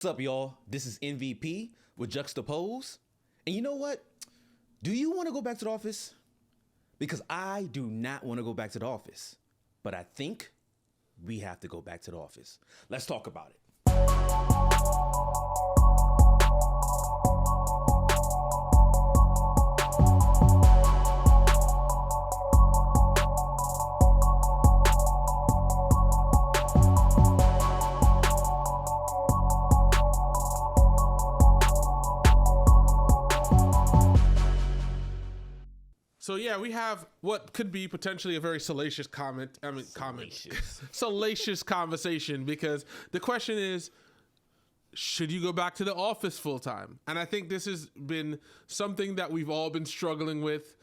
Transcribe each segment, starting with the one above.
What's up, y'all? This is MVP with Juxtaposed. And you know what? Do you want to go back to the office? Because I do not want to go back to the office. But I think we have to go back to the office. Let's talk about it. So yeah, we have what could be potentially a very salacious salacious conversation, because the question is, should you go back to the office full time? And I think this has been something that we've all been struggling with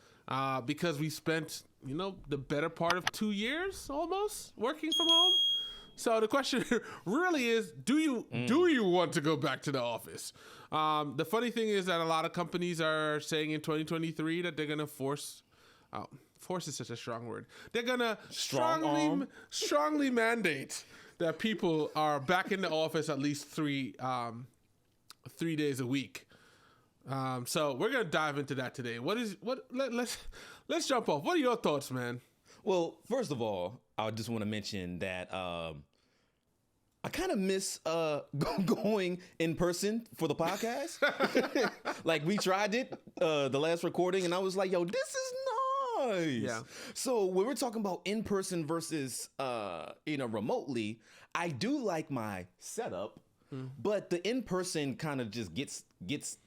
because we spent, the better part of 2 years almost working from home. So the question really is, do you want to go back to the office? The funny thing is that a lot of companies are saying in 2023 that they're going to force is such a strong word. They're going to strongly mandate that people are back in the office at least 3 days a week. So we're going to dive into that today. Let's jump off. What are your thoughts, man? Well, first of all, I just want to mention that I kind of miss going in person for the podcast. Like, we tried it, the last recording, and I was like, yo, this is nice. Yeah. So when we're talking about in person versus, remotely, I do like my setup, but the in person kind of just gets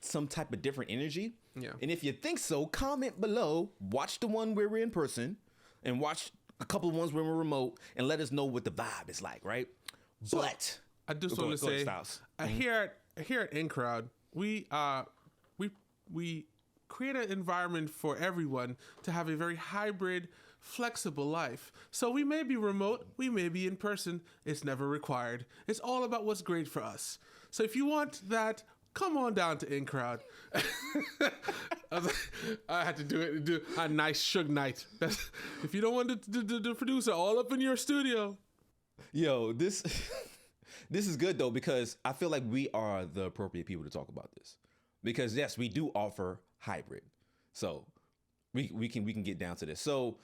some type of different energy. Yeah. And if you think so, comment below, watch the one where we're in person, and watch a couple of ones where we're remote, and let us know what the vibe is like, right? So, but I just want to say, here at In Crowd, we create an environment for everyone to have a very hybrid, flexible life. So we may be remote, we may be in person. It's never required. It's all about what's great for us. So if you want that, come on down to In Crowd. I had to do a nice Suge Knight. If you don't want the producer all up in your studio. Yo, this is good though, because I feel like we are the appropriate people to talk about this. Because yes, we do offer hybrid. So we can get down to this. So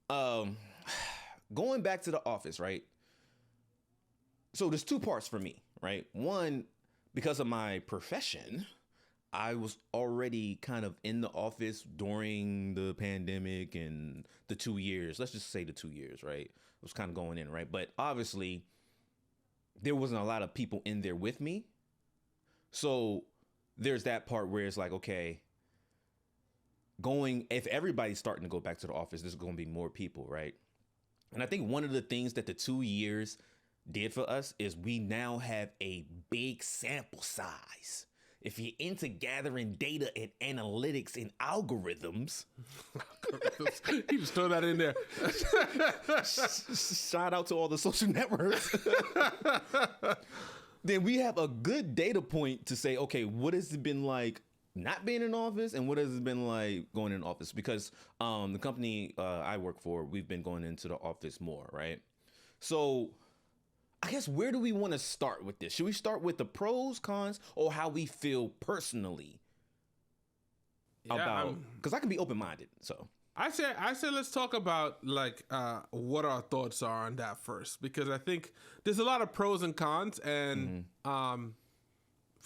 going back to the office, right? So there's 2 parts for me, right? One, because of my profession, I was already kind of in the office during the pandemic and the 2 years. Let's just say the 2 years, right? I was kind of going in, right? But obviously, there wasn't a lot of people in there with me. So there's that part where it's like, okay, if everybody's starting to go back to the office, there's going to be more people, right? And I think one of the things that the 2 years did for us is we now have a big sample size. If you're into gathering data and analytics and algorithms. You just throw that in there. Shout out to all the social networks. Then we have a good data point to say, okay, what has it been like not being in office, and what has it been like going in office? Because the company I work for, we've been going into the office more, right? So I guess, where do we want to start with this? Should we start with the pros, cons, or how we feel personally about? Because I can be open-minded. So I say let's talk about what our thoughts are on that first, because I think there's a lot of pros and cons, and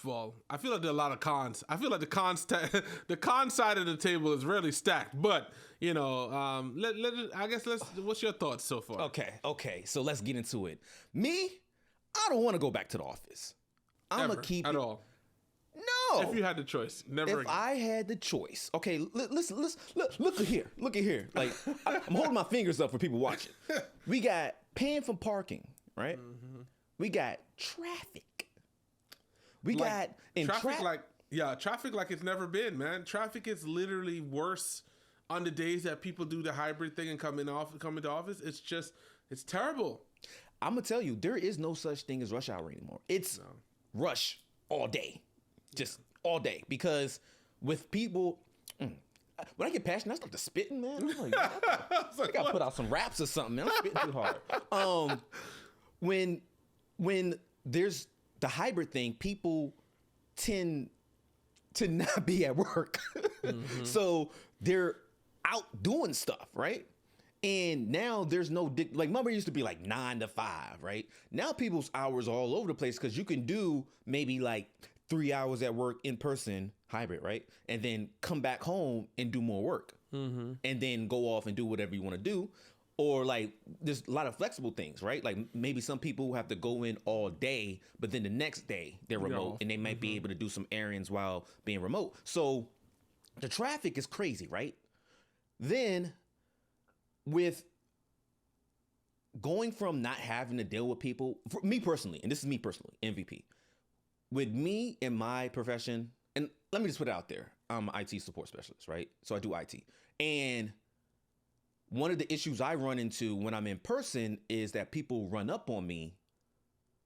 well, I feel like there are a lot of cons. I feel like the con side of the table is really stacked, but what's your thoughts so far? Okay. So let's get into it. Me, I don't want to go back to the office. I'm gonna keep at it. all. No. If you had the choice, never again. If I had the choice, okay. Listen. Look at here. Look at here. Like, I'm holding my fingers up for people watching. We got paying for parking, right? Mm-hmm. We got traffic. We got traffic like it's never been, man. Traffic is literally worse on the days that people do the hybrid thing and come into office. It's terrible. I'm gonna tell you, there is no such thing as rush hour anymore. It's rush all day, just all day. Because with people, when I get passionate, I start to spitting, man. I'm like, I gotta put out some raps or something, man. I'm spitting too hard. When there's the hybrid thing, people tend to not be at work. So they're out doing stuff, right? And now there's no, like, remember it used to be like 9 to 5, right? Now people's hours are all over the place because you can do maybe like 3 hours at work in person, hybrid, right? And then come back home and do more work. And then go off and do whatever you want to do. Or like there's a lot of flexible things, right? Like maybe some people have to go in all day, but then the next day they're remote and they might be able to do some errands while being remote. So the traffic is crazy, right? Then with going from not having to deal with people, for me personally, and this is me personally, MVP, with me in my profession, and let me just put it out there, I'm an IT support specialist, right? So I do IT. And one of the issues I run into when I'm in person is that people run up on me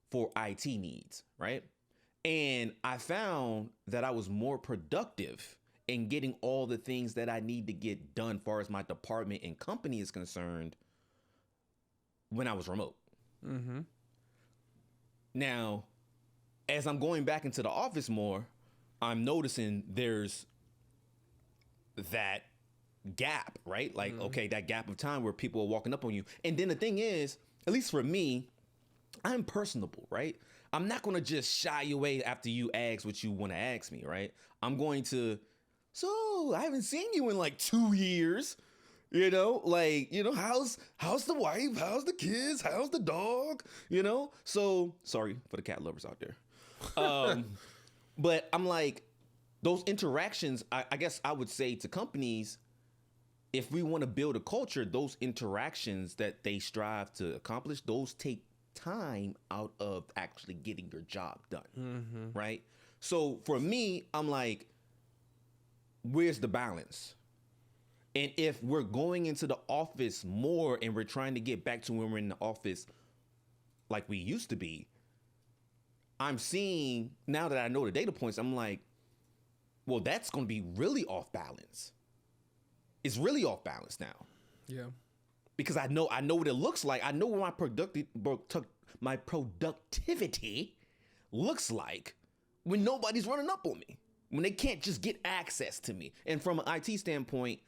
for IT needs, right? And I found that I was more productive in getting all the things that I need to get done as far as my department and company is concerned when I was remote. Now, as I'm going back into the office more, I'm noticing there's that gap, right? Like, okay, that gap of time where people are walking up on you. And then the thing is, at least for me, I'm personable, right? I'm not going to just shy away after you ask what you want to ask me, right? I'm going to, so I haven't seen you in like 2 years, you know, like, you know, how's the wife? How's the kids? How's the dog? You know? So sorry for the cat lovers out there. But I'm like, those interactions, I guess I would say to companies, if we want to build a culture, those interactions that they strive to accomplish, those take time out of actually getting your job done, right? So for me, I'm like, where's the balance? And if we're going into the office more and we're trying to get back to when we're in the office like we used to be, I'm seeing, now that I know the data points, I'm like, well, that's going to be really off balance. It's really off balance now. Yeah. Because I know what it looks like. I know what my productivity looks like when nobody's running up on me, when they can't just get access to me. And from an IT standpoint,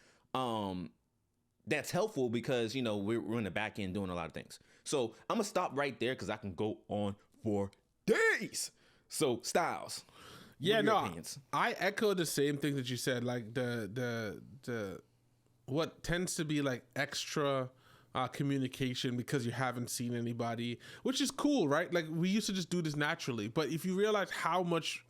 that's helpful because, you know, we're in the back end doing a lot of things. So I'm gonna stop right there because I can go on for days. So Styles. Yeah, no, opinions? I echo the same thing that you said. Like the what tends to be like extra communication because you haven't seen anybody, which is cool, right? Like we used to just do this naturally, but if you realize how much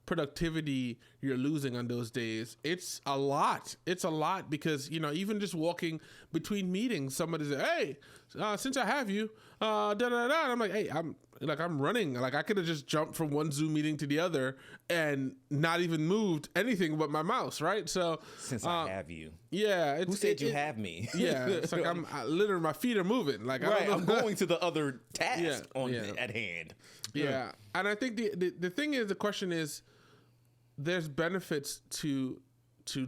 productivity you're losing on those days, it's a lot. It's a lot because, you know, even just walking between meetings, somebody says, hey, since I have you, and I'm like, hey, I'm running. Like I could have just jumped from one Zoom meeting to the other and not even moved anything but my mouse, right? So since I have you, yeah. Who said you have me? Yeah, it's like literally my feet are moving. Like right, I'm going to the other task at hand. Yeah, and I think the thing is, the question is, there's benefits to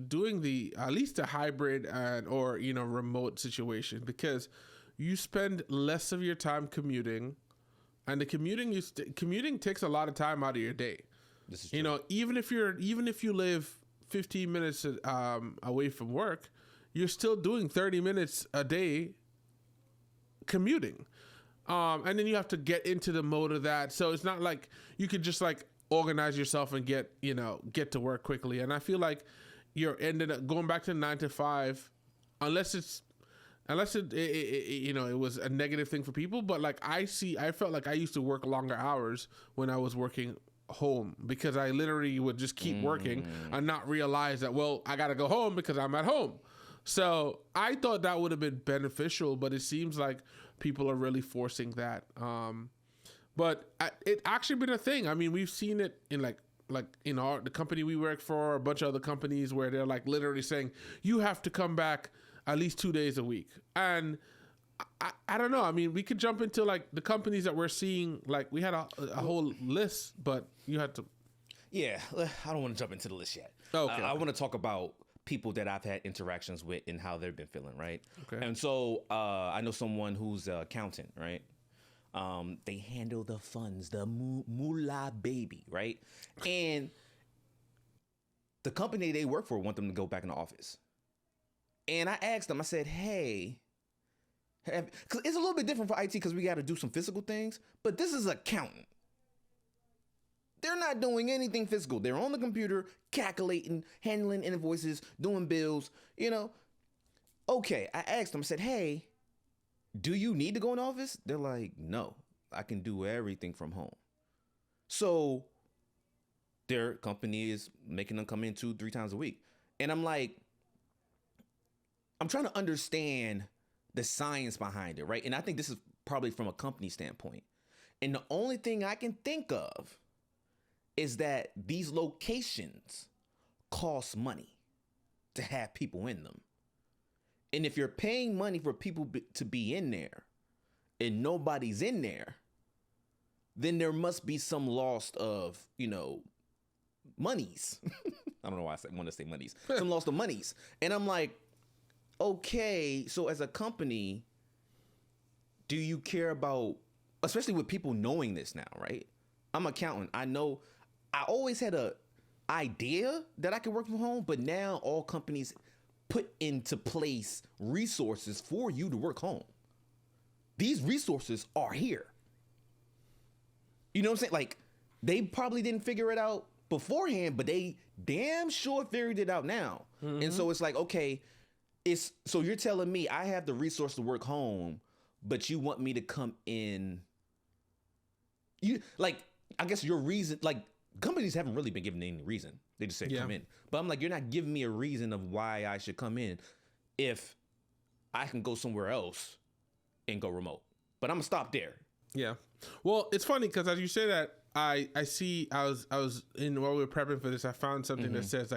doing the at least a hybrid or you know remote situation because you spend less of your time commuting, and the commuting takes a lot of time out of your day. This is true. You know, even if you live 15 minutes away from work, you're still doing 30 minutes a day commuting, and then you have to get into the mode of that. So it's not like you could just like organize yourself and get to work quickly. And I feel like you're ended up going back to 9 to 5, unless it you know it was a negative thing for people. But like I felt like I used to work longer hours when I was working home because I literally would just keep working and not realize that, well, I got to go home because I'm at home. So I thought that would have been beneficial, but it seems like people are really forcing that. But it actually been a thing. I mean, we've seen it in like you know the company we work for, a bunch of other companies where they're like literally saying you have to come back at least 2 days a week. And I don't know. I mean, we could jump into like the companies that we're seeing. Like we had a whole list, but you had to. Yeah, I don't want to jump into the list yet. Okay. I want to talk about people that I've had interactions with and how they've been feeling, right? Okay. And so I know someone who's an accountant, right? They handle the funds, the moolah baby, right? And the company they work for want them to go back in the office. And I asked them, I said, hey, because it's a little bit different for IT because we got to do some physical things, but this is accountant. They're not doing anything physical. They're on the computer, calculating, handling invoices, doing bills, you know. Okay, I asked them, I said, hey, do you need to go in the office? They're like, no, I can do everything from home. So their company is making them come in 2-3 times a week. And I'm like, I'm trying to understand the science behind it, right? And I think this is probably from a company standpoint. And the only thing I can think of is that these locations cost money to have people in them. And if you're paying money for people to be in there and nobody's in there, then there must be some loss of, monies. I don't know why I want to say monies. Some loss of monies. And I'm like, okay, so as a company, do you care about, especially with people knowing this now, right? I'm an accountant. I know I always had a idea that I could work from home, but now all companies put into place resources for you to work home. These resources are here. You know what I'm saying? Like, they probably didn't figure it out beforehand, but they damn sure figured it out now. Mm-hmm. And so it's like, okay, so you're telling me I have the resource to work home, but you want me to come in. I guess your reason, companies haven't really been given any reason. They just say come in. But I'm like, you're not giving me a reason of why I should come in if I can go somewhere else and go remote. But I'm gonna stop there. Yeah. Well, it's funny because as you say that, I see I was in while we were prepping for this, I found something that says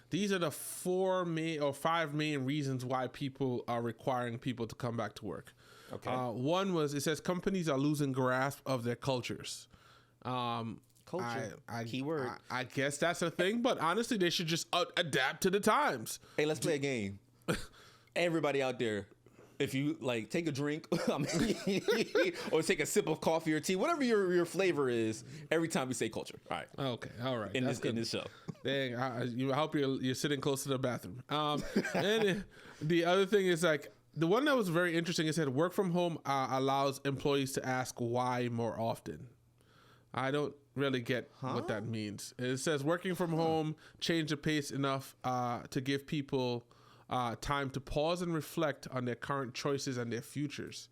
these are the 5 main reasons why people are requiring people to come back to work. Okay. One was, it says companies are losing grasp of their cultures. Culture, keyword. I guess that's a thing, but honestly, they should just adapt to the times. Hey, let's play a game. Everybody out there, if you take a drink or take a sip of coffee or tea, whatever your flavor is, every time we say culture. All right. Okay. All right. In this show. Dang, I hope you're sitting close to the bathroom. And the other thing is the one that was very interesting. It said work from home allows employees to ask why more often. I don't really get what that means. It says working from home changed the pace enough to give people time to pause and reflect on their current choices and their futures.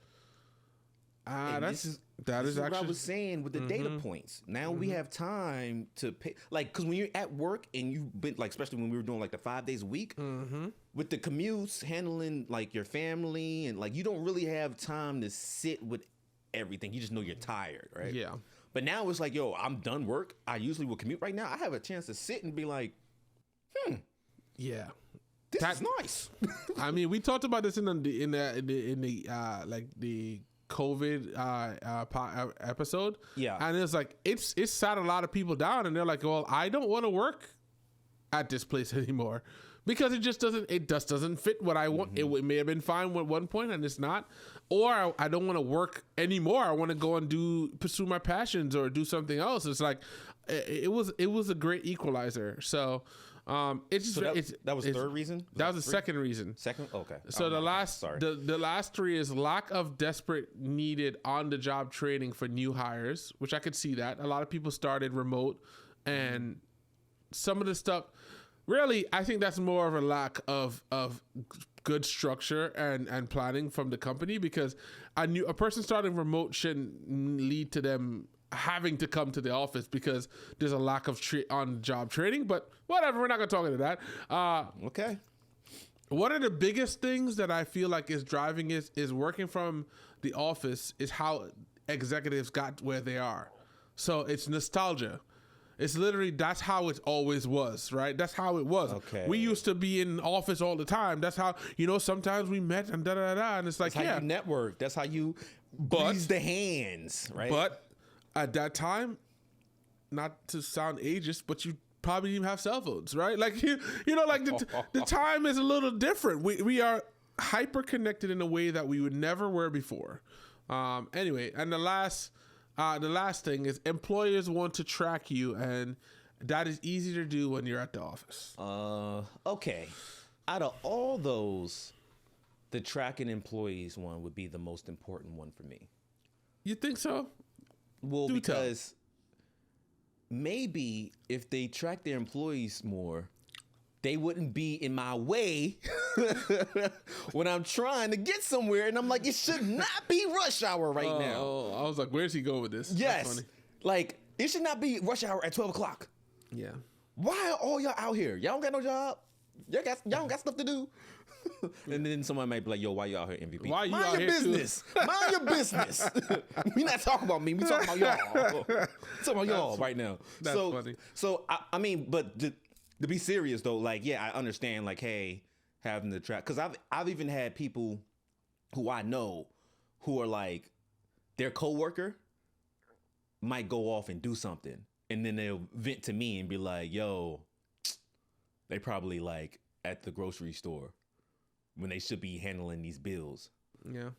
This is actually what I was saying with the data points. Now we have time to pay, because when you're at work and you've been especially when we were doing the 5 days a week with the commutes, handling your family and you don't really have time to sit with everything. You just know you're tired, right? Yeah. But now it's I'm done work. I usually will commute right now. I have a chance to sit and be yeah. This is nice. I mean, we talked about this in the COVID episode. Yeah, and it's sat a lot of people down, and they're like, "Well, I don't want to work at this place anymore because it just doesn't fit what I want." It may have been fine at one point, and it's not. Or I don't want to work anymore. I want to go and pursue my passions or do something else. It's it was a great equalizer. So. It's just that was the third reason. That was the second reason. Second, okay. So the last 3 is lack of desperate needed on the job training for new hires, which I could see that a lot of people started remote, and some of the stuff. Really, I think that's more of a lack of good structure and planning from the company, because a person starting remote shouldn't lead to them having to come to the office because there's a lack of on-job training, but whatever, we're not going to talk into that. Okay. One of the biggest things that I feel is driving is working from the office is how executives got where they are. So it's nostalgia. It's literally, that's how it always was, right? That's how it was. Okay. We used to be in office all the time. That's how, sometimes we met and da-da-da-da, and it's that's how you network. That's how you use the hands, right? But at that time, not to sound ageist, but you probably didn't even have cell phones, right? The time is a little different. We are hyper connected in a way that we would never were before. Anyway, and the last thing is employers want to track you, and that is easy to do when you're at the office. Okay. Out of all those, the tracking employees one would be the most important one for me. You think so? Well, because maybe if they track their employees more, they wouldn't be in my way when I'm trying to get somewhere. And I'm like, it should not be rush hour right now. Oh, I was like, where's he going with this? Yes. Like, it should not be rush hour at 12 o'clock. Yeah. Why are all y'all out here? Y'all don't got no job? Y'all don't got stuff to do? And then someone might be like, yo, why you out here, MVP? Why you Mind out your here business. Mind your business. We not talking about me. We talking about y'all. Talking about y'all right now. That's funny. So I mean, but to be serious though, like, yeah, I understand, like, hey, having the track, because I've even had people who I know who are like, their coworker might go off and do something, and then they'll vent to me and be like, yo, they probably like at the grocery store when they should be handling these bills. Yeah.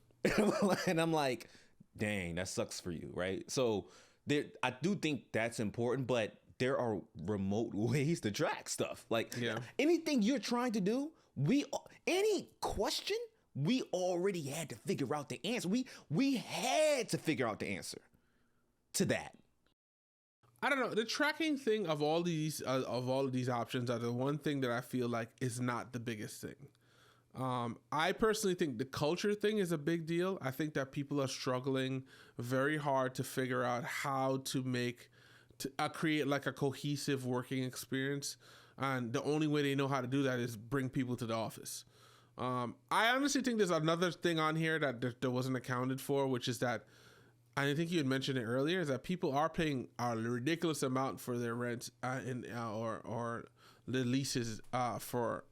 And I'm like, dang, that sucks for you, right? So I do think that's important, but there are remote ways to track stuff. Like, anything you're trying to do, any question, we already had to figure out the answer. We had to figure out the answer to that. I don't know. The tracking thing of all of these options are the one thing that I feel like is not the biggest thing. I personally think the culture thing is a big deal. I think that people are struggling very hard to figure out how to create like a cohesive working experience. And the only way they know how to do that is bring people to the office. I honestly think there's another thing on here that wasn't accounted for, which is that, I think you had mentioned it earlier, is that people are paying a ridiculous amount for their rent or the leases for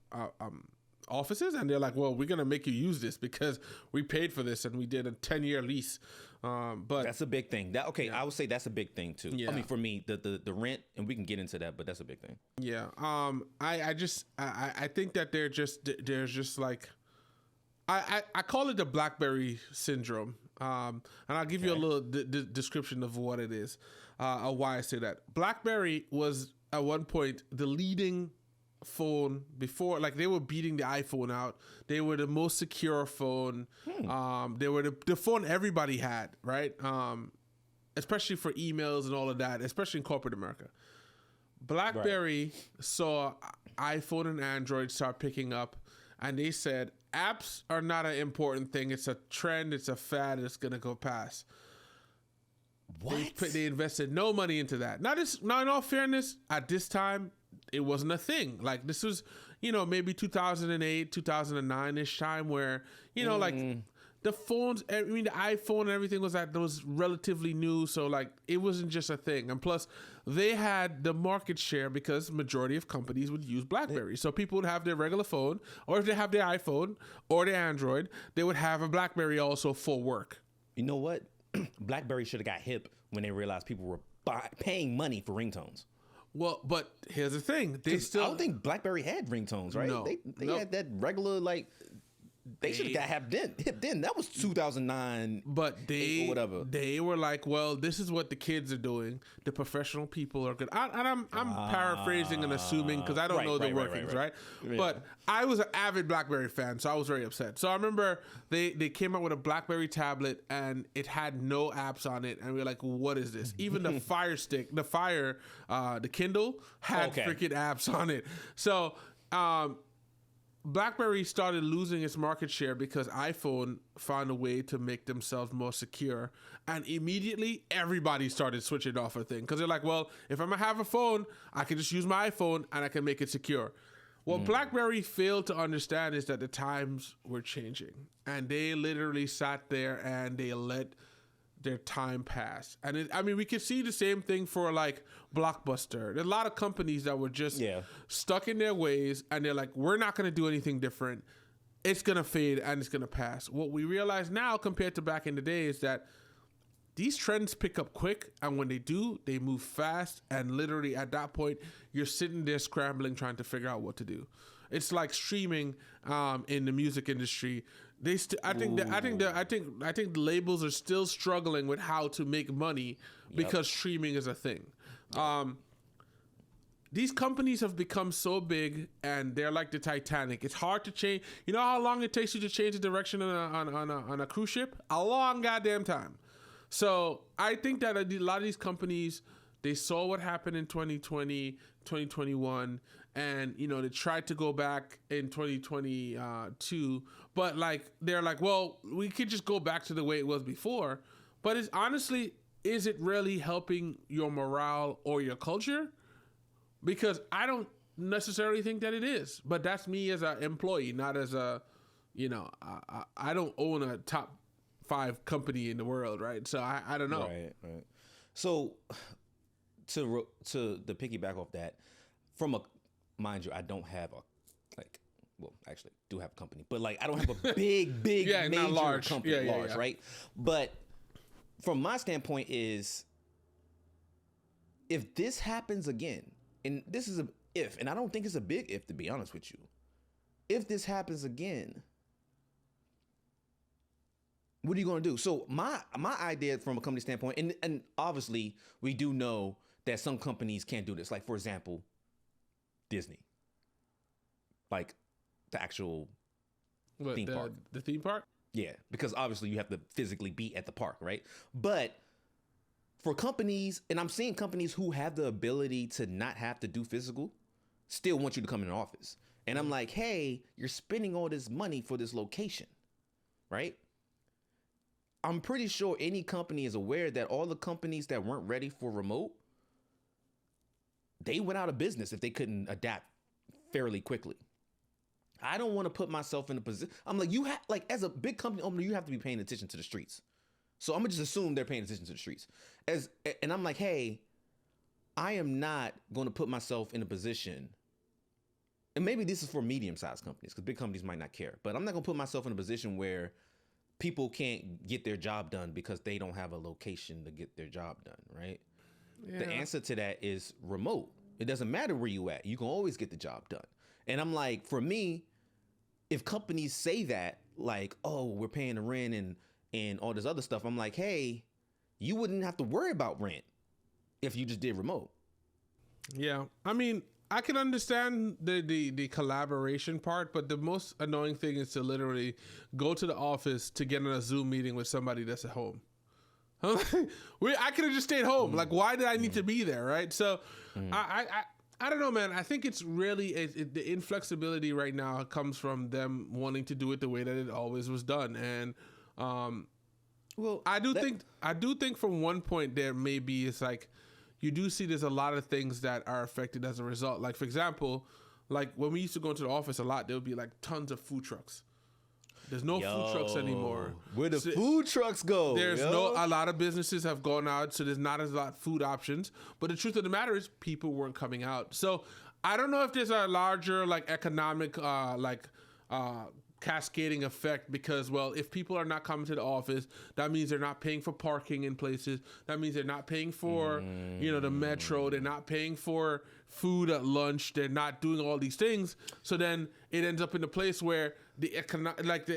offices, and they're like, well, we're gonna make you use this because we paid for this and we did a 10-year lease. But that's a big thing. I would say that's a big thing too. Yeah. I mean, for me, the rent, and we can get into that, but that's a big thing. Yeah. I think that there's just like, I call it the BlackBerry syndrome. And I'll give you a little description of what it is, or why I say that. BlackBerry was at one point the leading phone before, like they were beating the iPhone out. They were the most secure phone. They were the phone everybody had, right? Especially for emails and all of that, especially in corporate America. BlackBerry saw iPhone and Android start picking up, and they said, apps are not an important thing. It's a trend. It's a fad. It's going to go past. What? They invested no money into that. Now, in all fairness, at this time, it wasn't a thing. Like, this was, maybe 2008, 2009-ish time where, like the phones, I mean, the iPhone and everything was relatively new. So, like, it wasn't just a thing. And plus, they had the market share because majority of companies would use BlackBerry. So people would have their regular phone, or if they have their iPhone or their Android, they would have a BlackBerry also for work. You know what? BlackBerry should have got hip when they realized people were paying money for ringtones. Well, but here's the thing. I don't think BlackBerry had ringtones, right? No. They had that regular, like, they should have got hip then. That was 2009, but or whatever. They were like, well, this is what the kids are doing. The professional people are good. I'm paraphrasing and assuming because I don't know the workings, right? Yeah. But I was an avid BlackBerry fan, so I was very upset. So I remember they came out with a BlackBerry tablet and it had no apps on it, and we were like, what is this? Even the Fire Stick, the Kindle had freaking apps on it. So BlackBerry started losing its market share because iPhone found a way to make themselves more secure, and immediately everybody started switching off a thing because they're like, well, if I'm gonna have a phone, I can just use my iPhone and I can make it secure. What BlackBerry failed to understand is that the times were changing, and they literally sat there and they let their time pass. And we could see the same thing for like Blockbuster. There's a lot of companies that were just stuck in their ways, and they're like, we're not going to do anything different. It's going to fade and it's going to pass. What we realize now compared to back in the day is that these trends pick up quick, and when they do, they move fast, and literally at that point, you're sitting there scrambling trying to figure out what to do. It's like streaming in the music industry. I think the labels are still struggling with how to make money because streaming is a thing. These companies have become so big, and they're like the Titanic. It's hard to change. You know how long it takes you to change the direction on a cruise ship? A long goddamn time. So I think that a lot of these companies, they saw what happened in 2020, 2021, and they tried to go back in 2022, but they're like, well, we could just go back to the way it was before. But is it really helping your morale or your culture? Because I don't necessarily think that it is, but that's me as an employee, not as a, I don't own a top 5 company in the world, right? So I don't know. Right. So to the piggyback off that, mind you, I don't have actually do have a company, but I don't have a big major not large company, right? But from my standpoint is, if this happens again, and this is and I don't think it's a big if, to be honest with you. If this happens again, what are you going to do? So my idea from a company standpoint, and obviously we do know that some companies can't do this. Like, for example, Disney. Like the actual theme park. The theme park? Yeah, because obviously you have to physically be at the park, right? But for companies, and I'm seeing companies who have the ability to not have to do physical, still want you to come in the office. And I'm like, hey, you're spending all this money for this location, right? I'm pretty sure any company is aware that all the companies that weren't ready for remote, they went out of business if they couldn't adapt fairly quickly. I don't want to put myself in a position. I'm like, as a big company owner, you have to be paying attention to the streets. So I'm gonna just assume they're paying attention to the streets. And I'm like, hey, I am not going to put myself in a position, and maybe this is for medium-sized companies, because big companies might not care, but I'm not gonna put myself in a position where people can't get their job done because they don't have a location to get their job done, right? Yeah. The answer to that is remote. It doesn't matter where you at. You can always get the job done. And I'm like, for me, if companies say that, like, oh, we're paying the rent and all this other stuff, I'm like, hey, you wouldn't have to worry about rent if you just did remote. Yeah. I mean, I can understand the collaboration part, but the most annoying thing is to literally go to the office to get on a Zoom meeting with somebody that's at home. I could have just stayed home. Like, why did I need to be there, right? So I don't know, man. I think it's really the inflexibility right now comes from them wanting to do it the way that it always was done. And I do think from one point there maybe it's like you do see there's a lot of things that are affected as a result. Like, for example, like when we used to go into the office a lot, there would be like tons of food trucks. There's no food trucks anymore. Where the food trucks go? A lot of businesses have gone out, so there's not as lot of food options. But the truth of the matter is people weren't coming out. So I don't know if there's a larger economic cascading effect because, well, if people are not coming to the office, that means they're not paying for parking in places. That means they're not paying for, the metro. They're not paying for food at lunch. They're not doing all these things. So then it ends up in a place where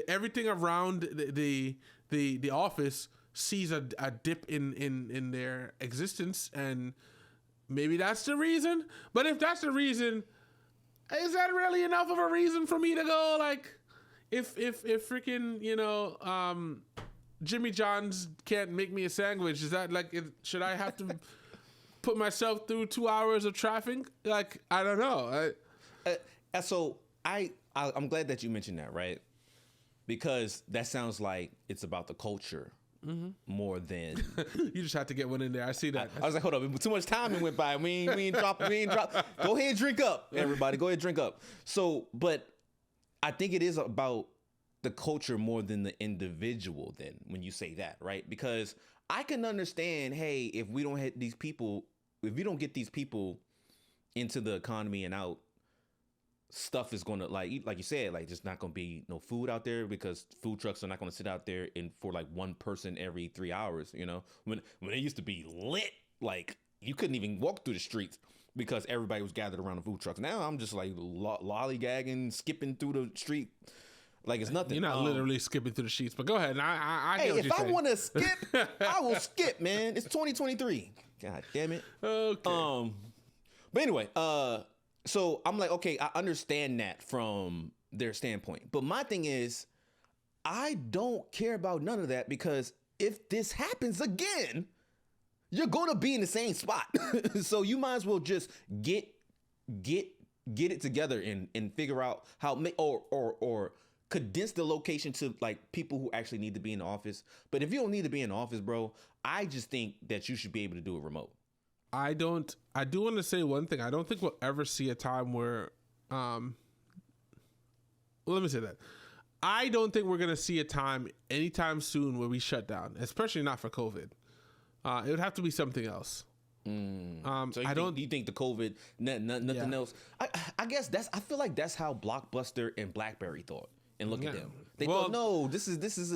everything around the office sees a dip in their existence, and maybe that's the reason. But if that's the reason, is that really enough of a reason for me to go If freaking Jimmy John's can't make me a sandwich, is that should I have to put myself through 2 hours of traffic? I don't know. So I'm glad that you mentioned that, right? Because that sounds like it's about the culture more than you just have to get one in there. I see that. I was like, hold up, too much time went by. We ain't drop. Go ahead and drink up, everybody. Go ahead and drink up. So, but I think it is about the culture more than the individual then when you say that, right? Because I can understand, hey, if we don't get these people into the economy and out, stuff is going to like you said, just not going to be no food out there because food trucks are not going to sit out there for one person every 3 hours, when it used to be lit, you couldn't even walk through the streets because everybody was gathered around the food trucks. Now I'm just lollygagging, skipping through the street. Like it's nothing. You're not literally skipping through the sheets, but go ahead. I Hey, get what if you're I saying. want to skip, I will skip, man. It's 2023. God damn it. Okay. But anyway, so I'm like, okay, I understand that from their standpoint. But my thing is, I don't care about none of that because if this happens again, you're going to be in the same spot. So you might as well just get it together and figure out how or condense the location to like people who actually need to be in the office. But if you don't need to be in the office, bro, I just think that you should be able to do it remote. I do want to say one thing. I don't think we'll ever see a time where, well, let me say that. I don't think we're going to see a time anytime soon where we shut down, especially not for COVID. It would have to be something else. So do you think the COVID, nothing else? I guess I feel like that's how Blockbuster and BlackBerry thought. And look at them. They thought, no, this is just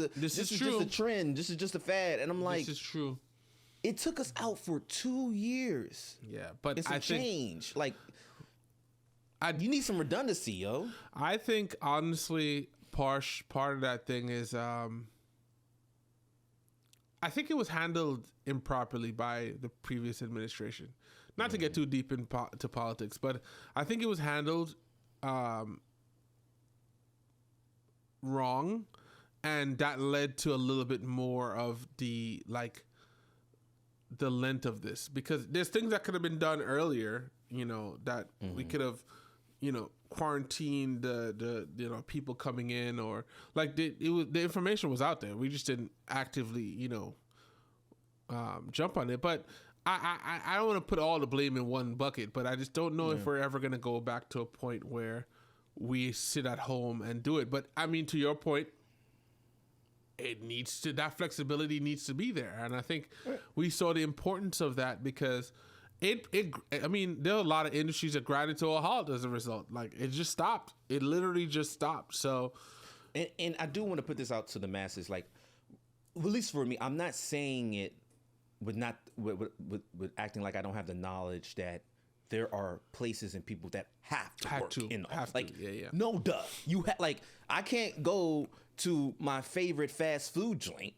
a trend. This is just a fad. And I'm like, this is true. It took us out for 2 years. Yeah, but it's a change. Like, you need some redundancy, yo. I think honestly, part of that thing is, I think it was handled improperly by the previous administration. Not to get too deep into politics, but I think it was handled wrong, and that led to a little bit more of the length of this, because there's things that could have been done earlier, that we could have, quarantined the people coming in, or like the information was out there. We just didn't actively, jump on it. But I don't want to put all the blame in one bucket, but I just don't know if we're ever going to go back to a point where we sit at home and do it. But I mean, to your point, that flexibility needs to be there. And I think we saw the importance of that, because I mean, there are a lot of industries that grinded to a halt as a result. Like, it just stopped. It literally just stopped. So, and I do want to put this out to the masses. Like, at least for me, I'm not saying it with acting like I don't have the knowledge that there are places and people that have to work in the office. Like, no, duh. I can't go to my favorite fast food joint.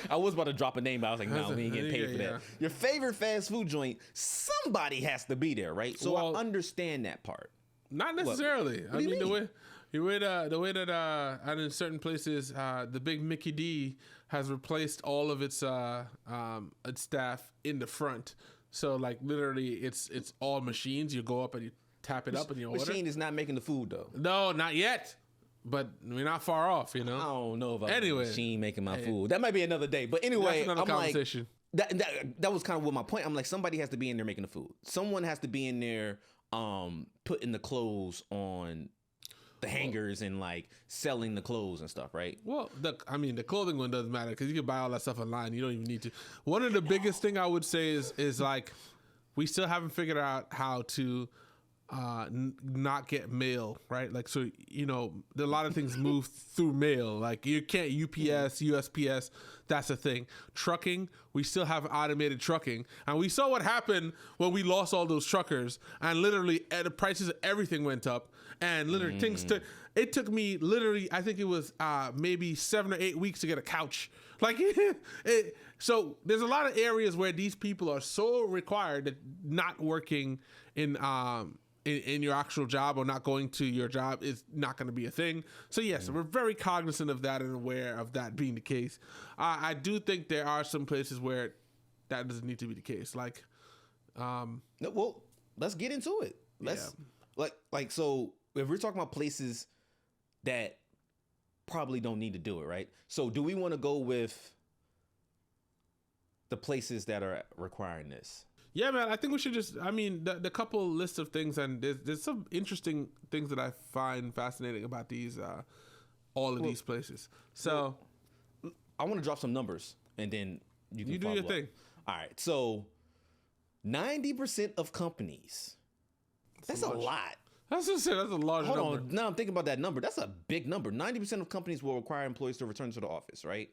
I was about to drop a name, but I was like, no, we ain't getting paid for that. Your favorite fast food joint, somebody has to be there, right? So I understand that part. Not necessarily. What do you mean? The way that and in certain places, the big Mickey D has replaced all of its staff in the front. So like literally, it's all machines. You go up and you tap it up and you order. Machine is not making the food though. No, not yet. But we're not far off, I don't know about anyway, machine making my food. That might be another day. But anyway, that's another conversation. Like, that was kind of what my point. I'm like, somebody has to be in there making the food. Someone has to be in there putting the clothes on the hangers and like selling the clothes and stuff, right? Well, the clothing one doesn't matter because you can buy all that stuff online. You don't even need to. One of the biggest thing I would say is like, we still haven't figured out how to not get mail, right? Like, so, a lot of things move through mail. Like, you can't UPS, USPS, that's a thing. Trucking, we still have automated trucking. And we saw what happened when we lost all those truckers, and literally the prices of everything went up, and literally it took me literally, I think it was maybe 7 or 8 weeks to get a couch. Like, so there's a lot of areas where these people are so required that not working in your actual job or not going to your job is not going to be a thing. So yes, we're very cognizant of that and aware of that being the case. I do think there are some places where that doesn't need to be the case. Like, well, let's get into it. So if we're talking about places that probably don't need to do it, right? So do we want to go with the places that are requiring this? Yeah, man, I think we should just, the couple lists of things, and there's some interesting things that I find fascinating about these, all of these places. So I want to drop some numbers, and then you can do your thing. All right. So 90% of companies, that's a lot. That's a large number. Hold on. Now I'm thinking about that number. That's a big number. 90% of companies will require employees to return to the office, right?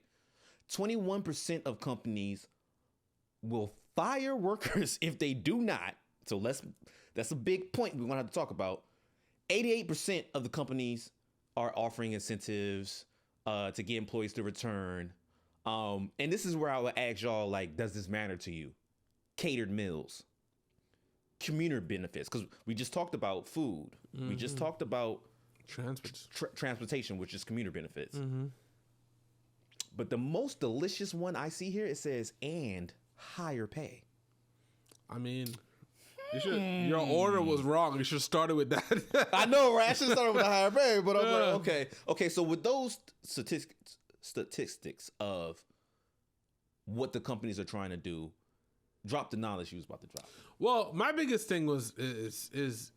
21% of companies will fire workers if they do not. So that's a big point we want to have to talk about. 88% of the companies are offering incentives to get employees to return. And this is where I would ask y'all, like, does this matter to you? Catered meals, commuter benefits, because we just talked about food. We just talked about transportation, which is commuter benefits. But the most delicious one I see here, it says, and higher pay. I mean, your order was wrong. You should have started with that. I know, right? I should have started with the higher pay, but I'm like, okay. So with those statistics of what the companies are trying to do, drop the knowledge you was about to drop. Well, my biggest thing is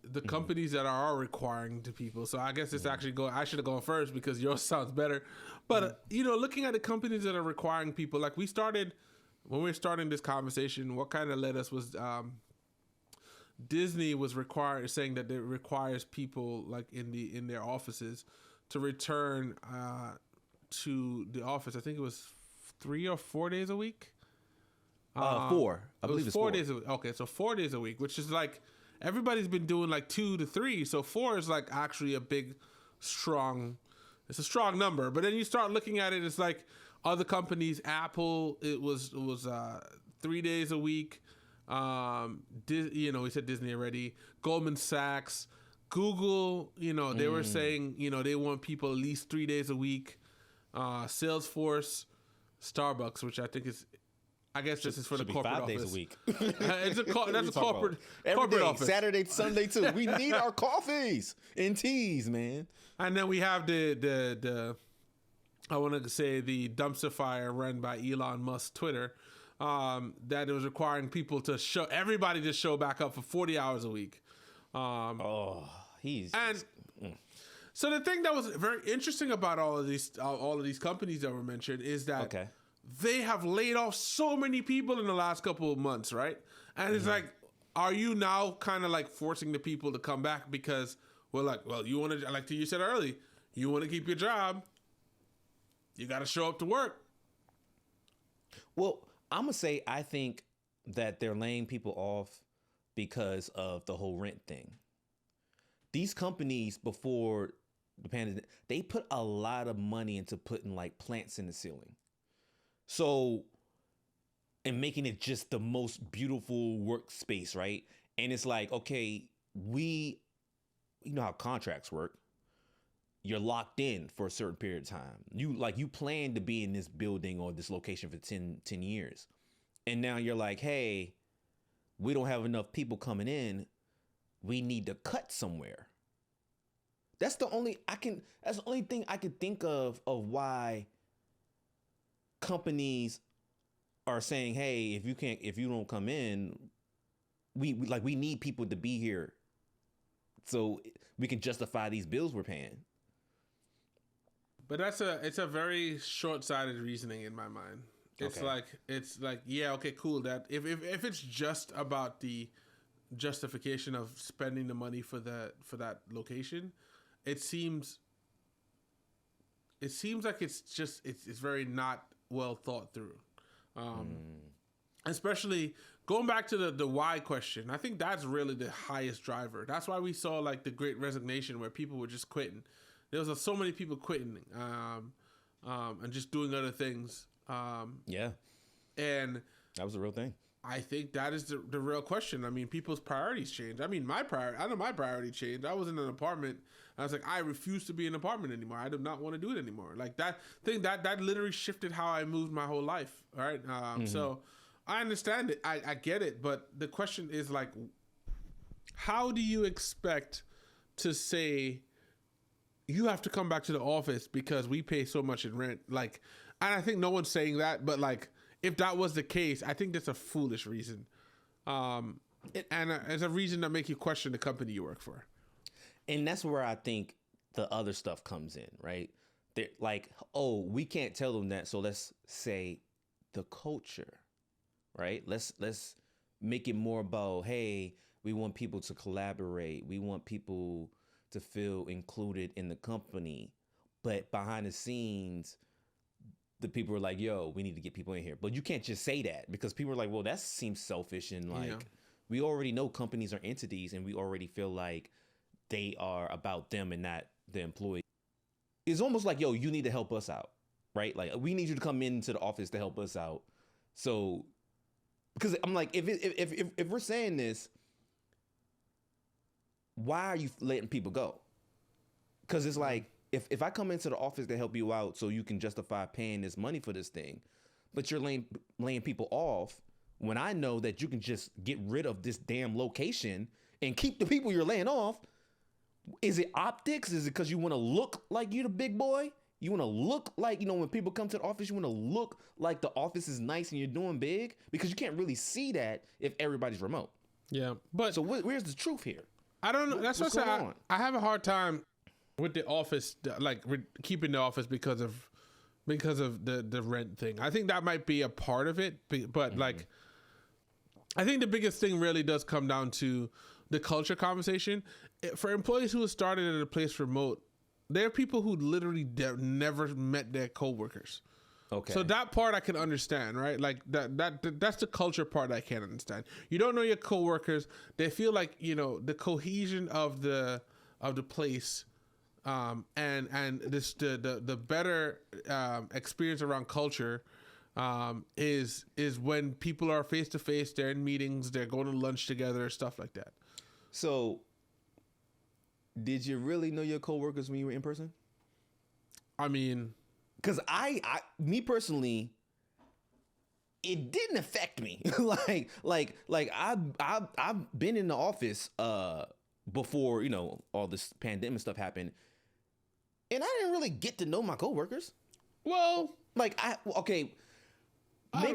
the companies that are requiring to people. So I guess it's actually I should have gone first because yours sounds better. But looking at the companies that are requiring people, like when we were starting this conversation, what kind of led us was Disney was saying that it requires people like in their offices to return to the office. I think it was 3 or 4 days a week. 4. I believe it's 4 days a week. Okay, so 4 days a week, which is like everybody's been doing like 2 to 3. So 4 is like actually a strong number. But then you start looking at it, it's like other companies, Apple, it was 3 days a week. We said Disney already. Goldman Sachs, Google, they were saying, they want people at least 3 days a week. Salesforce, Starbucks, which I think is, I guess this is for the corporate 5 office. days a week. That's a corporate day, office. Saturday, Sunday too. We need our coffees and teas, man. And then we have the I want to say the dumpster fire run by Elon Musk Twitter, that it was requiring people to everybody to show back up for 40 hours a week. So the thing that was very interesting about all of these companies that were mentioned is that they have laid off so many people in the last couple of months, right? And it's like, are you now kind of like forcing the people to come back because you want to, like you said earlier, you want to keep your job, you got to show up to work. Well, I'm gonna say I think that they're laying people off because of the whole rent thing. These companies before the pandemic, they put a lot of money into putting like plants in the ceiling. So, and making it just the most beautiful workspace, right? And it's like, okay, you know how contracts work. You're locked in for a certain period of time. You plan to be in this building or this location for 10 years. And now you're like, hey, we don't have enough people coming in. We need to cut somewhere. That's the only thing I can think of why companies are saying, hey, if you don't come in, we need people to be here so we can justify these bills we're paying. But it's a very short-sighted reasoning in my mind. It's like, yeah, okay, cool. That if it's just about the justification of spending the money for that location, it seems like it's very not well thought through. Especially going back to the why question. I think that's really the highest driver. That's why we saw like the Great Resignation where people were just quitting. There was so many people quitting and just doing other things. Yeah. And that was a real thing. I think that is the real question. I mean, people's priorities change. I mean, I know my priority changed. I was in an apartment. I was like, I refuse to be in an apartment anymore. I do not want to do it anymore. Like that thing, that literally shifted how I moved my whole life. All right. So I understand it. I get it. But the question is like, how do you expect to say you have to come back to the office because we pay so much in rent? Like, and I think no one's saying that, but like, if that was the case, I think that's a foolish reason. And it's a reason that make you question the company you work for. And that's where I think the other stuff comes in, right? They're like, oh, we can't tell them that. So let's say the culture, right? Let's make it more about, hey, we want people to collaborate. We want people to feel included in the company. But behind the scenes, the people are like, yo, we need to get people in here. But you can't just say that because people are like, well, that seems selfish. And like, we already know companies are entities and we already feel like they are about them and not the employee. it's almost like, yo, you need to help us out, right? Like we need you to come into the office to help us out. So, because I'm like, if we're saying this, why are you letting people go? Because it's like, if I come into the office to help you out so you can justify paying this money for this thing, but you're laying people off when I know that you can just get rid of this damn location and keep the people you're laying off. Is it optics? Is it because you want to look like you're the big boy? You want to look like, when people come to the office, you want to look like the office is nice and you're doing big? Because you can't really see that if everybody's remote. Yeah. But so where's the truth here? I don't know. That's what I say. I have a hard time with the office, like keeping the office because of the rent thing. I think that might be a part of it, but like, I think the biggest thing really does come down to the culture conversation. For employees who have started at a place remote, there are people who literally never met their coworkers. Okay. So that part I can understand, right? Like that's the culture part I can't understand. You don't know your coworkers. They feel like, the cohesion of the place, and this the better experience around culture is when people are face to face, they're in meetings, they're going to lunch together, stuff like that. So, did you really know your coworkers when you were in person? I mean, because me personally, it didn't affect me. like I've been in the office before all this pandemic stuff happened, and I didn't really get to know my coworkers. Well, maybe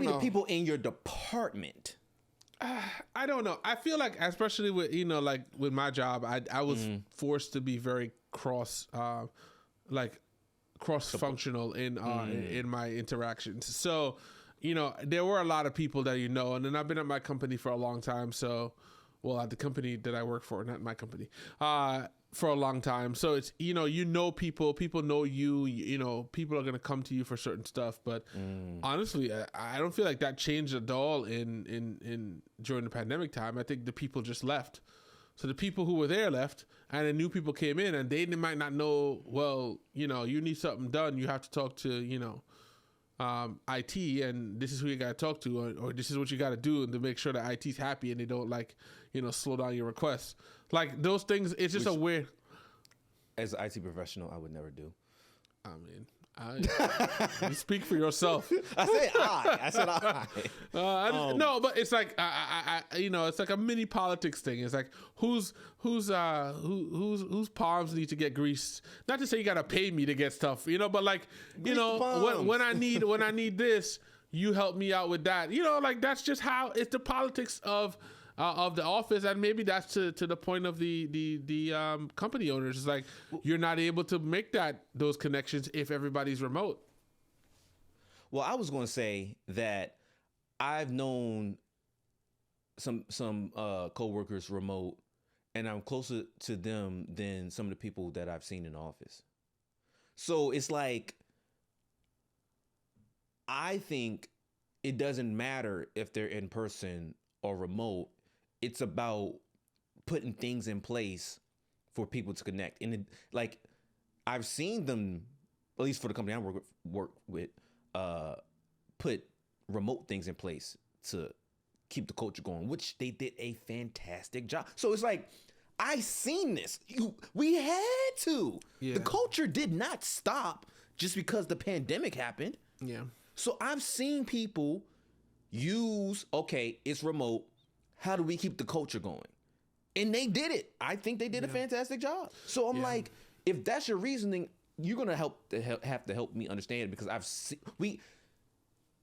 the people in your department. I don't know. I feel like, especially with with my job, I was forced to be very cross functional in my interactions. So, there were a lot of people that and then I've been at my company for a long time. So, well, at the company that I work for, not my company, for a long time. So it's people know you, people are gonna come to you for certain stuff. But honestly, I don't feel like that changed at all in during the pandemic time. I think the people just left. So the people who were there left, and then new people came in, and they might not know. Well, you need something done, you have to talk to IT, and this is who you got to talk to, or this is what you got to do to make sure that IT's happy and they don't slow down your requests. Like those things, it's just a weird. As an IT professional, I would never do. I mean, you speak for yourself. I said I. No, but it's like it's like a mini politics thing. It's like whose palms need to get greased. Not to say you gotta pay me to get stuff, but like when I need this, you help me out with that. Like that's just how it's the politics of the office, and maybe that's to the point of the company owners. It's like you're not able to make those connections if everybody's remote. Well, I was going to say that I've known some coworkers remote, and I'm closer to them than some of the people that I've seen in the office. So it's like, I think it doesn't matter if they're in person or remote. It's about putting things in place for people to connect. And I've seen them, at least for the company I work with, put remote things in place to keep the culture going, which they did a fantastic job. So it's like, I seen this. We had to. Yeah. The culture did not stop just because the pandemic happened. Yeah. So I've seen people use, okay, it's remote. How do we keep the culture going? And they did it. I think they did a fantastic job. So I'm like, if that's your reasoning, you're gonna have to help me understand it, because I've seen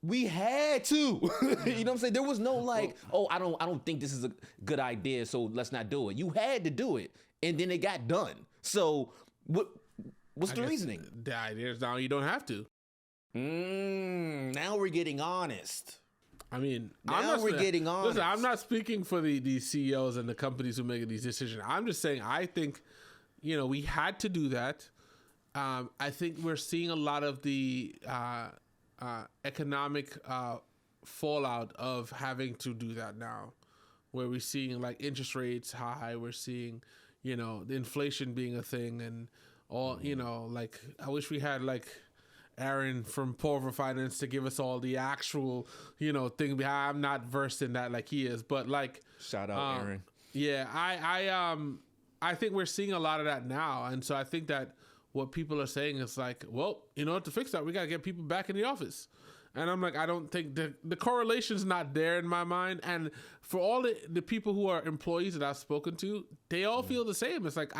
we had to. You know what I'm saying? There was no I don't think this is a good idea, so let's not do it. You had to do it, and then it got done. So what's the reasoning? The idea is now you don't have to. Now we're getting honest. I mean, we're getting on. Listen, I'm not speaking for the CEOs and the companies who make these decisions. I'm just saying, I think, we had to do that. I think we're seeing a lot of the economic fallout of having to do that now, where we're seeing like interest rates high. We're seeing, the inflation being a thing and All like I wish we had like Aaron from Pulver Finance to give us all the actual thing behind. I'm not versed in that like he is, but like shout out Aaron. Yeah, I think we're seeing a lot of that now, and so I think that what people are saying is like, well, to fix that, we got to get people back in the office. And I'm like, I don't think the correlation's not there in my mind. And for all the people who are employees that I've spoken to, they all feel the same. It's like,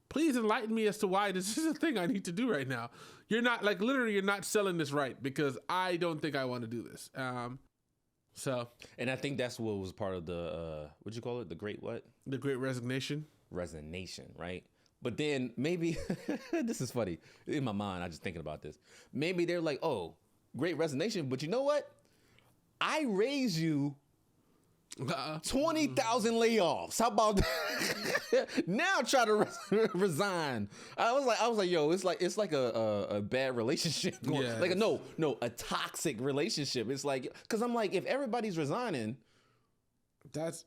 please enlighten me as to why this is a thing I need to do right now. You're not like, literally, you're not selling this right, because I don't think I want to do this. And I think that's what was part of the, what'd you call it? The great what? The great resignation. Resignation, right? But then maybe, this is funny. In my mind, I'm just thinking about this. Maybe they're like, oh, great resignation, but you know what? I raised you 20,000 layoffs. How about that? Now try to resign. I was like, yo, it's like a bad relationship. Yeah, like a toxic relationship. It's like, because I'm like, if everybody's resigning, how's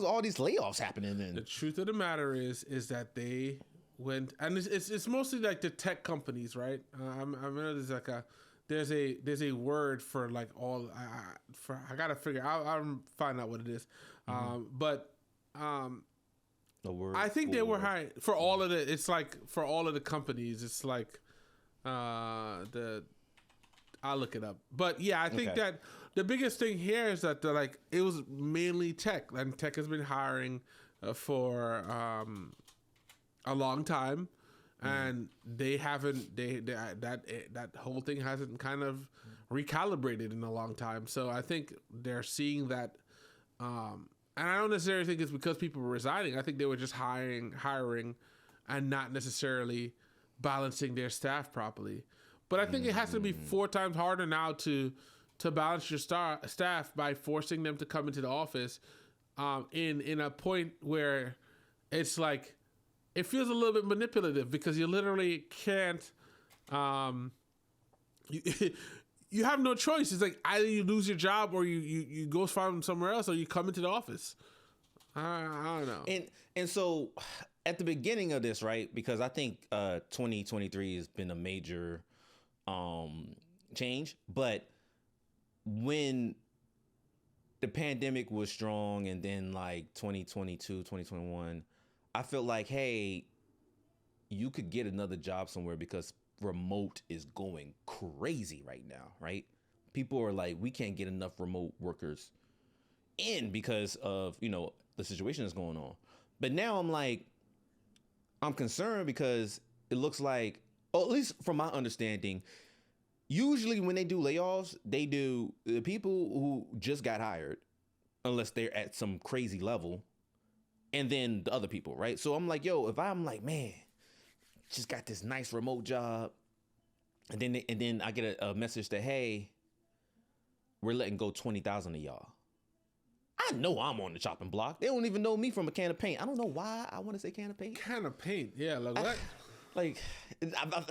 all these layoffs happening then? The truth of the matter is that they went, and it's mostly like the tech companies, right? I know there's like there's a word for like all. I gotta figure. I'll find out what it is. But the word. I think they were hiring for all of the. It's like for all of the companies. It's like I'll look it up. But yeah, I think that the biggest thing here is that it was mainly tech, and tech has been hiring for a long time, and they haven't. That whole thing hasn't kind of recalibrated in a long time. So I think they're seeing that. And I don't necessarily think it's because people were resigning. I think they were just hiring, and not necessarily balancing their staff properly. But I think it has to be 4 times harder now to balance your staff by forcing them to come into the office in a point where it's like it feels a little bit manipulative, because you literally can't you have no choice. It's like either you lose your job or you go find somewhere else, or you come into the office. I don't know. And so at the beginning of this, right, because I think 2023 has been a major change, but when the pandemic was strong, and then like 2022, 2021, I felt like, hey, you could get another job somewhere, because remote is going crazy right now, right? People are like, we can't get enough remote workers in because of, the situation that's going on. But now I'm like, I'm concerned, because it looks like, or at least from my understanding, usually when they do layoffs, they do the people who just got hired, unless they're at some crazy level, and then the other people, right? So I'm like, yo, if I'm like, man, just got this nice remote job, and then I get a message that, hey, we're letting go 20,000 of y'all. I know I'm on the chopping block. They don't even know me from a can of paint. I don't know why I want to say can of paint. Can of paint, yeah. Like what? I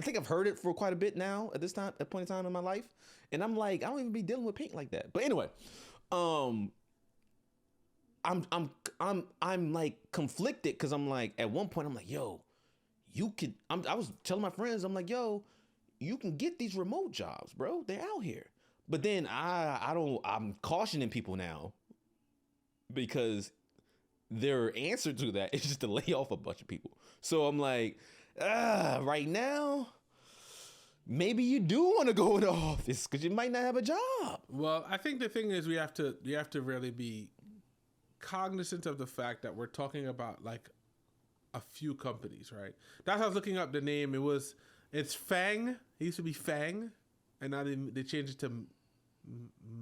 think I've heard it for quite a bit now at this time, at point in time in my life, and I'm like, I don't even be dealing with paint like that. But anyway, I'm like conflicted, because I'm like, at one point I'm like, yo, you could. I was telling my friends, I'm like, yo, you can get these remote jobs, bro. They're out here. But then I'm cautioning people now, because their answer to that is just to lay off a bunch of people. So I'm like, right now, maybe you do want to go in the office, because you might not have a job. Well, I think the thing is, you have to really be cognizant of the fact that we're talking about like a few companies, right? That's how I was looking up the name. It's Fang. It used to be Fang, and now they changed it to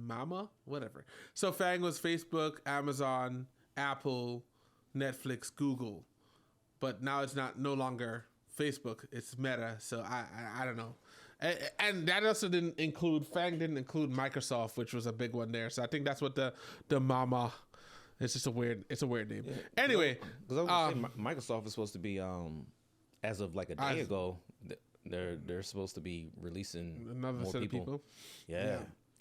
Mama, whatever. So Fang was Facebook, Amazon, Apple, Netflix, Google, but now it's no longer Facebook. It's Meta. So I don't know. And that also Fang didn't include Microsoft, which was a big one there. So I think that's what the Mama. It's just a weird name. Yeah. Anyway, because I was gonna say, Microsoft is supposed to be as of like a day ago, they're supposed to be releasing another more set people. of people. Yeah.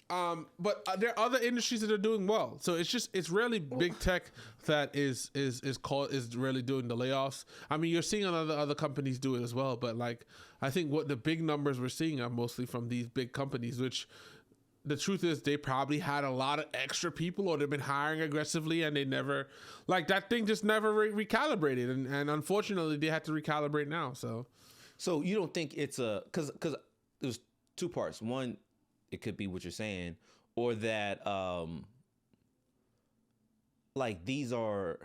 But there are other industries that are doing well. So it's really big tech that is really doing the layoffs. I mean, you're seeing other companies do it as well. But like, I think what the big numbers we're seeing are mostly from these big companies, which the truth is they probably had a lot of extra people, or they've been hiring aggressively and they never, like, that thing just never recalibrated. And unfortunately they had to recalibrate now. So you don't think it's because there's two parts. One, it could be what you're saying, or that like these are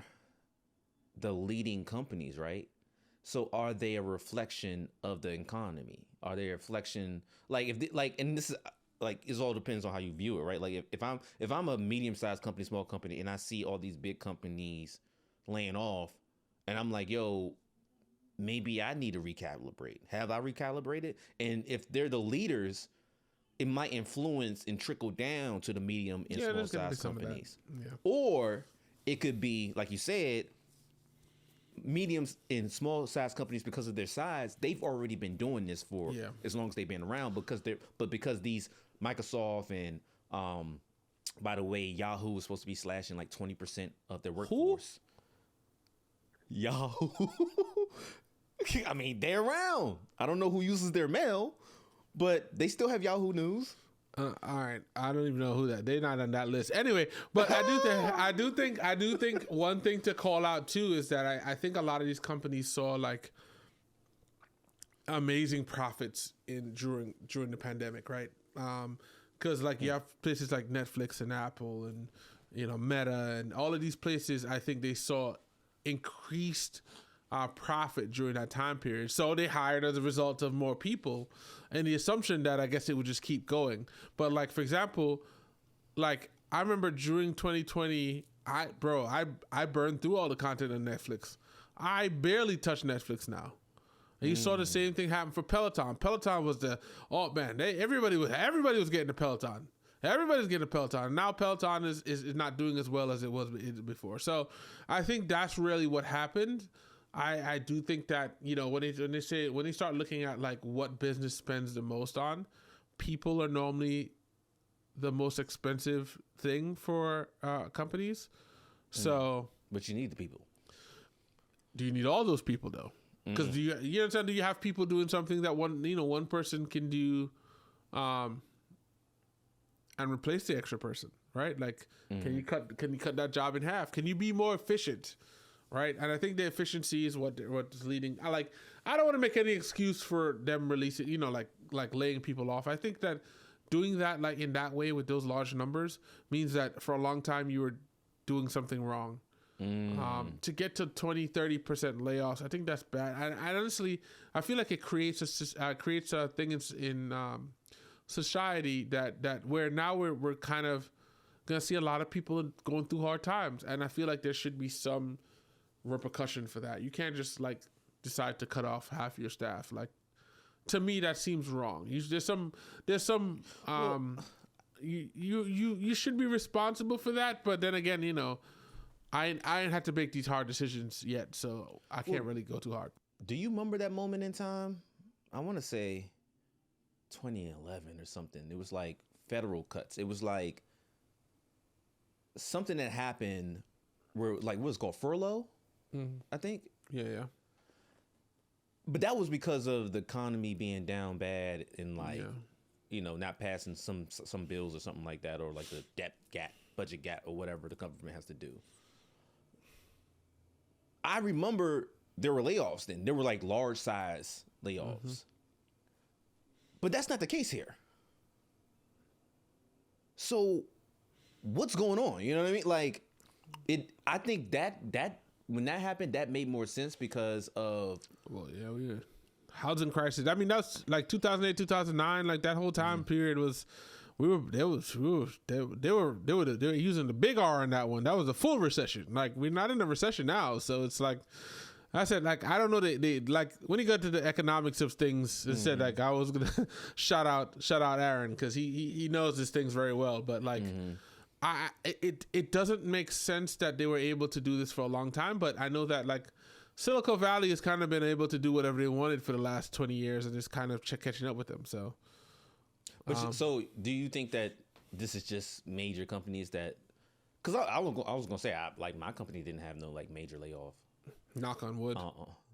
the leading companies, right? So are they a reflection of the economy? Are they a reflection, like, if they, like, and this is like, it all depends on how you view it, right? Like if I'm a medium-sized company, small company, and I see all these big companies laying off, and I'm like, yo, maybe I need to recalibrate. Have I recalibrated? And if they're the leaders, it might influence and trickle down to the medium and small size companies. Yeah. Or it could be, like you said, mediums and small size companies, because of their size, they've already been doing this for as long as they've been around, because these Microsoft and by the way, Yahoo is supposed to be slashing like 20% of their workforce. Yahoo. I mean, they're around. I don't know who uses their mail, but they still have Yahoo News. All right, I don't even know who that. They're not on that list anyway. But I do think one thing to call out too is that I think a lot of these companies saw like amazing profits during the pandemic, right? Because like you have places like Netflix and Apple and Meta and all of these places. I think they saw increased profit during that time period, so they hired as a result of more people, and the assumption that I guess it would just keep going. But like, for example, like I remember during 2020, I burned through all the content on Netflix. I barely touch Netflix now. And you saw the same thing happen for Peloton. Peloton was everybody was getting a Peloton. Everybody's getting a Peloton. Now Peloton is not doing as well as it was before. So I think that's really what happened. I do think that, when they start looking at like what business spends the most on, people are normally the most expensive thing for companies. So, but you need the people. Do you need all those people though? Because do you understand? Do you have people doing something that one person can do, and replace the extra person, right? Like, can you cut that job in half? Can you be more efficient, right? And I think the efficiency is what's leading. I don't want to make any excuse for them releasing, like laying people off. I think that doing that like in that way with those large numbers means that for a long time you were doing something wrong. To get to 20-30% layoffs, I think that's bad. I honestly, I feel like it creates a thing in society that where now we're kind of gonna see a lot of people going through hard times, and I feel like there should be some repercussion for that. You can't just like decide to cut off half your staff. Like, to me, that seems wrong. There's some you should be responsible for that, but then again, I ain't had to make these hard decisions yet, so I can't really go too hard. Do you remember that moment in time? I want to say 2011 or something. It was like federal cuts. It was like something that happened where, like, what was it called, furlough? I think. Yeah. But that was because of the economy being down bad and like, not passing some bills or something like that, or like the debt gap, budget gap, or whatever the government has to do. I remember there were layoffs then. There were like large size layoffs. But that's not the case here. So what's going on? You know what I mean? Like, I think that when that happened, that made more sense because of housing crisis. I mean, that's like 2008, 2009, like that whole time period was they were using the big R on that one. That was a full recession. Like, we're not in a recession now, so it's like I said, like, I don't know, they like when he got to the economics of things, it said like I was gonna shout out Aaron because he knows these things very well, but like it doesn't make sense that they were able to do this for a long time. But I know that like Silicon Valley has kind of been able to do whatever they wanted for the last 20 years, and it's kind of catching up with them. So. But so do you think that this is just major companies that, because I was gonna say like my company didn't have no like major layoff. Knock on wood.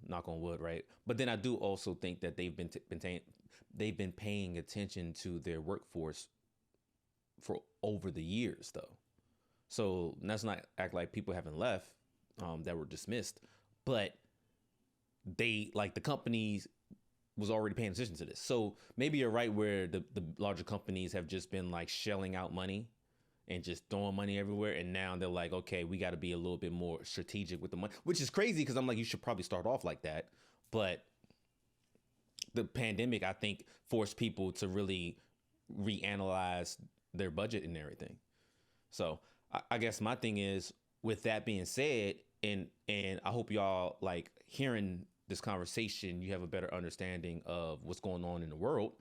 Knock on wood, right? But then I do also think that they've been paying attention to their workforce for over the years, though. So let's not act like people haven't left that were dismissed, but they like the companies was already paying attention to this. So maybe you're right where the larger companies have just been like shelling out money and just throwing money everywhere. And now they're like, okay, we got to be a little bit more strategic with the money, which is crazy because I'm like, you should probably start off like that. But the pandemic, I think, forced people to really reanalyze their budget and everything. So I guess my thing is, with that being said, and I hope y'all like hearing this conversation, you have a better understanding of what's going on in the world,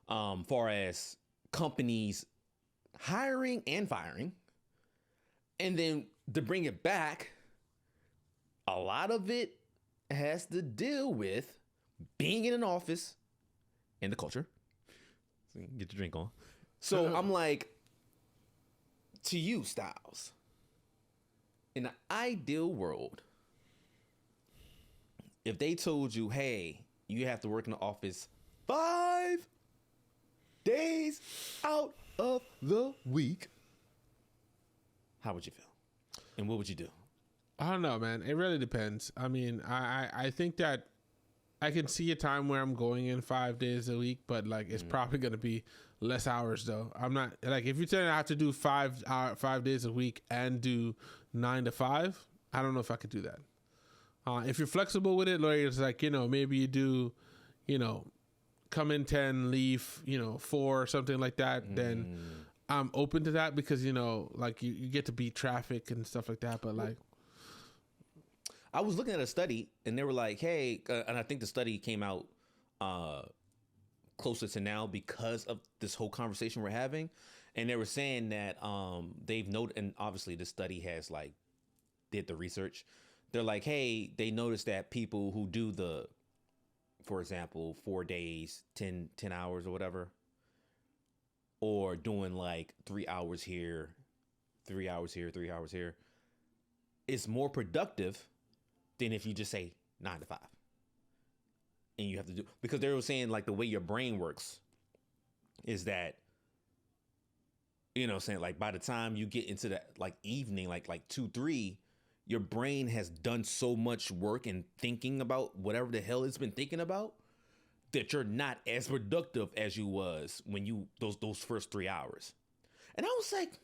far as companies hiring and firing. And then to bring it back, a lot of it has to deal with being in an office and the culture. So you can get your drink on. So I'm like, to you, Styles, in the ideal world, if they told you, hey, you have to work in the office 5 days out of the week, how would you feel? And what would you do? I don't know, man. It really depends. I mean, I think that I can see a time where I'm going in 5 days a week, but like it's probably going to be less hours though. I'm not like, if you're telling me I have to do 5 days a week and do 9 to 5, I don't know if I could do that. If you're flexible with it, like it's like, maybe you do, come in 10, leave, 4 or something like that, then I'm open to that because, like you get to beat traffic and stuff like that. But like, I was looking at a study and they were like, hey, and I think the study came out closer to now because of this whole conversation we're having. And they were saying that they've noted, and obviously the study has like did the research. They're like, hey, they noticed that people who do for example, 4 days, 10 hours or whatever, or doing like 3 hours here, 3 hours here, 3 hours here, is more productive than if you just say 9 to 5. And you have to do, because they were saying like the way your brain works is that, saying like by the time you get into that like evening, like 2, 3, your brain has done so much work and thinking about whatever the hell it's been thinking about that you're not as productive as you was when you those first 3 hours. And I was like,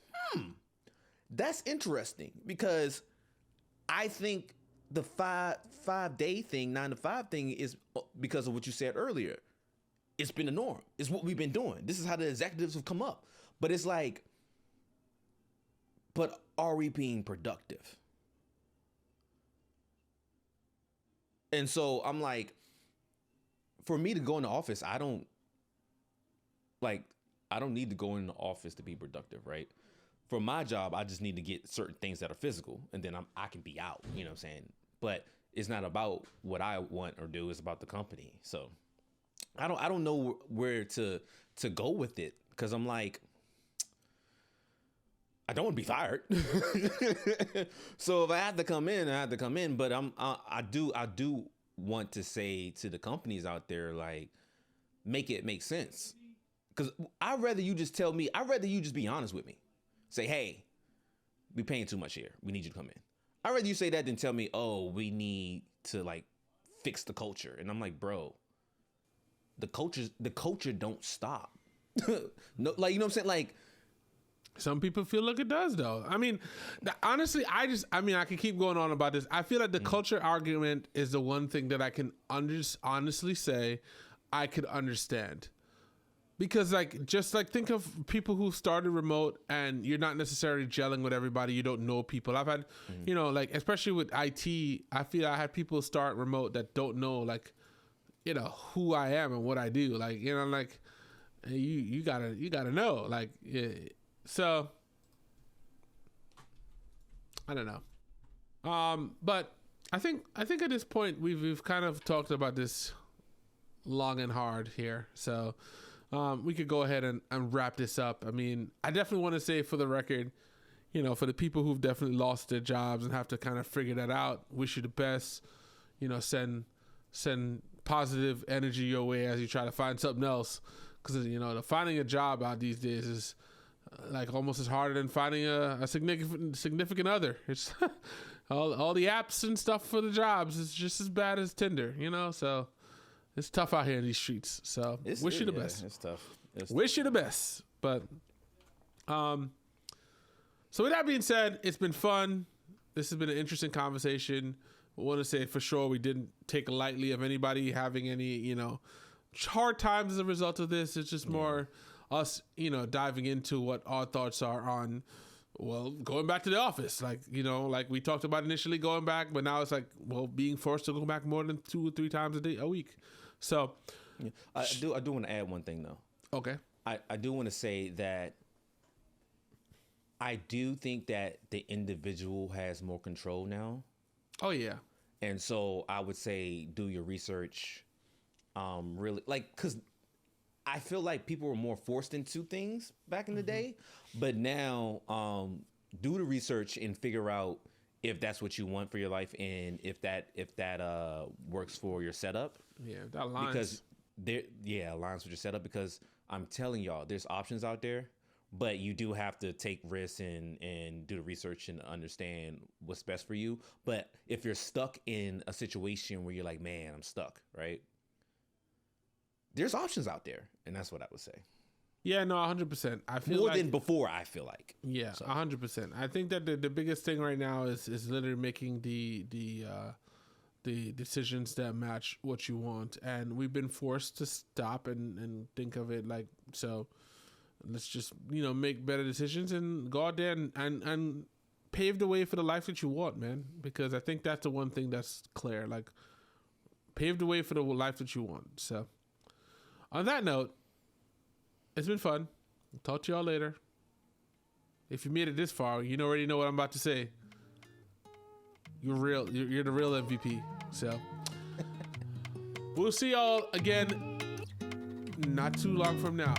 that's interesting, because I think the 5 day thing, 9 to 5 thing is because of what you said earlier. It's been the norm. It's what we've been doing. This is how the executives have come up. But it's like, but are we being productive? And so I'm like, for me to go in the office, I don't need to go in the office to be productive, right? For my job, I just need to get certain things that are physical, and then I can be out, you know what I'm saying? But it's not about what I want or do, it's about the company. So I don't know where to go with it, because I'm like, I don't want to be fired. So if I have to come in, I have to come in. But I do want to say to the companies out there, like, make it make sense. Because I'd rather you just tell me, I'd rather you just be honest with me. Say, hey, we paying too much here. We need you to come in. I'd rather you say that than tell me, oh, we need to like fix the culture. And I'm like, bro, the culture don't stop. No, like, you know what I'm saying? Like, some people feel like it does, though. I mean, honestly, I can keep going on about this. I feel like the culture argument is the one thing that I can honestly say I could understand. Because, like, just like think of people who started remote and you're not necessarily gelling with everybody. You don't know people. I've had, like, especially with IT, I feel I had people start remote that don't know, like, who I am and what I do. Like, like, you gotta know. Like, yeah. So, I don't know. But I think at this point we've kind of talked about this long and hard here. So, we could go ahead and wrap this up. I mean, I definitely want to say for the record, you know, for the people who've definitely lost their jobs and have to kind of figure that out, wish you the best. You know, send positive energy your way as you try to find something else. Because, you know, finding a job out these days is like almost as hard than finding a significant other. It's all the apps and stuff for the jobs is just as bad as Tinder, you know? So it's tough out here in these streets. So wish you the best. It's tough. Wish you the best. But so with that being said, it's been fun. This has been an interesting conversation. I want to say for sure we didn't take lightly of anybody having any, you know, hard times as a result of this. It's just more us, you know, diving into what our thoughts are on, well, going back to the office. Like, you know, like we talked about initially going back, but now it's like, well, being forced to go back more than 2 or 3 times a week. So I do want to add one thing though. Okay. I do want to say that I do think that the individual has more control now. Oh yeah. And so I would say do your research. Really, like, because I feel like people were more forced into things back in the day, but now do the research and figure out if that's what you want for your life and if that works for your setup. Yeah, that aligns. Because aligns with your setup. Because I'm telling y'all, there's options out there, but you do have to take risks and do the research and understand what's best for you. But if you're stuck in a situation where you're like, man, I'm stuck, right? There's options out there, and that's what I would say. Yeah, no, 100%. I feel more than before. I feel like 100%. I think that the biggest thing right now is literally making the decisions that match what you want, and we've been forced to stop and think of it like so. Let's just, you know, make better decisions and go out there and pave the way for the life that you want, man. Because I think that's the one thing that's clear. Like, pave the way for the life that you want. So. On that note, it's been fun. Talk to y'all later. If you made it this far, you already know what I'm about to say. You're real. You're the real MVP. So we'll see y'all again not too long from now.